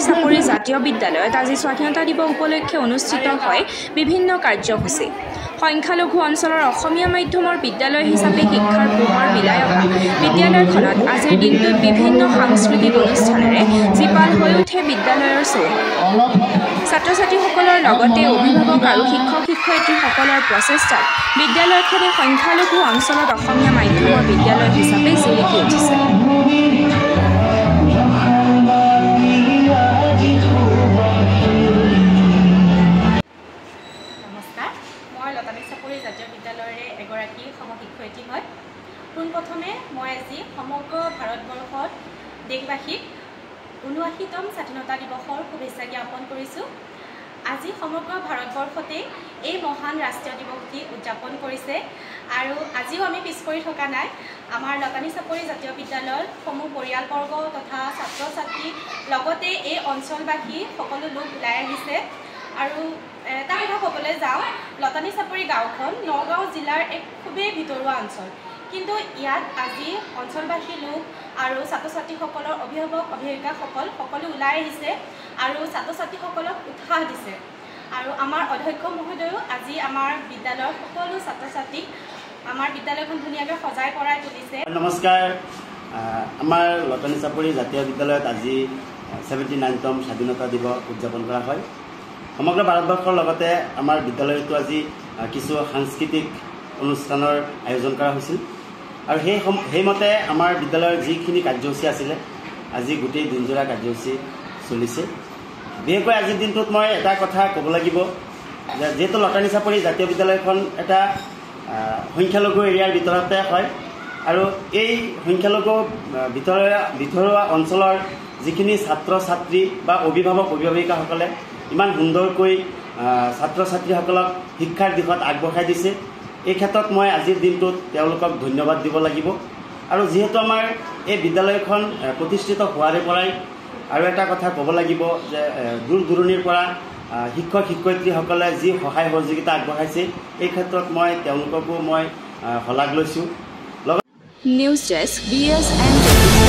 চাপৰি জাতীয় বিদ্যালয়ত আজি স্বাধীনতা দিৱস উপলক্ষে অনুষ্ঠিত হয় বিভিন্ন কাৰ্যসূচী। সংখ্যালঘু অঞ্চলৰ অসমীয়া মাধ্যমৰ বিদ্যালয় হিচাপে শিক্ষাৰ পোহৰ বিলাই অহা বিদ্যালয়খনত আজিৰ দিনটোত বিভিন্ন সাংস্কৃতিক অনুষ্ঠানেৰে জীপাল হৈ উঠে বিদ্যালয়ৰ চৌহদ। ছাত্ৰ ছাত্ৰীসকলৰ লগতে অভিভাৱক আৰু শিক্ষক শিক্ষয়িত্ৰীসকলৰ প্ৰচেষ্টাত বিদ্যালয়খনে সংখ্যালঘু অঞ্চলত অসমীয়া মাধ্যমৰ বিদ্যালয় হিচাপে জিলিকি উঠিছে। জাতীয় বিদ্যালয়ৰে এগৰাকী সমশিক্ষয়িত্ৰী হয়। পোনপ্ৰথমে মই আজি সমগ্ৰ ভাৰতবৰ্ষত দেশবাসীক ৭৯তম স্বাধীনতা দিৱসৰ শুভেচ্ছা জ্ঞাপন কৰিছোঁ। আজি সমগ্ৰ ভাৰতবৰ্ষতে এই মহান ৰাষ্ট্ৰীয় দিৱসটি উদযাপন কৰিছে আৰু আজিও আমি পিছ পৰি থকা নাই। আমাৰ লতানি চাপৰি জাতীয় বিদ্যালয়ৰ সমূহ পৰিয়ালবৰ্গ তথা ছাত্ৰ ছাত্ৰী লগতে এই অঞ্চলবাসী সকলো লোক ওলাই আহিছে। আৰু এটা কথা ক'বলৈ যাওঁ, লতানি চাপৰি গাঁওখন নগাঁও জিলাৰ এক খুবেই ভিতৰুৱা অঞ্চল, কিন্তু ইয়াত আজি অঞ্চলবাসী লোক আৰু ছাত্ৰ ছাত্ৰীসকলৰ অভিভাৱক অভিভাৱিকাসকল সকলো ওলাই আহিছে আৰু ছাত্ৰ ছাত্ৰীসকলক উৎসাহ দিছে। আৰু আমাৰ অধ্যক্ষ মহোদয়েও আজি আমাৰ বিদ্যালয়ৰ সকলো ছাত্ৰ ছাত্ৰীক আমাৰ বিদ্যালয়খন ধুনীয়াকৈ সজাই পৰাই তুলিছে। নমস্কাৰ, আমাৰ লতানি চাপৰি জাতীয় বিদ্যালয়ত আজি 79তম স্বাধীনতা দিৱস উদযাপন কৰা হয়। সমগ্ৰ ভাৰতবৰ্ষৰ লগতে আমাৰ বিদ্যালয়তো আজি কিছু সাংস্কৃতিক অনুষ্ঠানৰ আয়োজন কৰা হৈছিল আৰু সেইমতে আমাৰ বিদ্যালয়ৰ যিখিনি কাৰ্যসূচী আছিলে আজি গোটেই দিনজোৰা কাৰ্যসূচী চলিছে। বিশেষকৈ আজিৰ দিনটোত মই এটা কথা ক'ব লাগিব যে যিহেতু লতানি চাপৰি জাতীয় বিদ্যালয়খন এটা সংখ্যালঘু এৰিয়াৰ ভিতৰতে হয় আৰু এই সংখ্যালঘু ভিতৰুৱা অঞ্চলৰ যিখিনি ছাত্ৰ ছাত্ৰী বা অভিভাৱক অভিভাৱিকাসকলে ইমান সুন্দৰকৈ ছাত্ৰ ছাত্ৰীসকলক শিক্ষাৰ দিশত আগবঢ়াই দিছে, এই ক্ষেত্ৰত মই আজিৰ দিনটোত তেওঁলোকক ধন্যবাদ দিব লাগিব। আৰু যিহেতু আমাৰ এই বিদ্যালয়খন প্ৰতিষ্ঠিত হোৱাৰে পৰাই আৰু এটা কথা ক'ব লাগিব যে দূৰ দূৰণিৰ পৰা শিক্ষক শিক্ষয়িত্ৰীসকলে যি সহায় সহযোগিতা আগবঢ়াইছে এই ক্ষেত্ৰত মই তেওঁলোককো মই শলাগ লৈছোঁ। News desk BSN।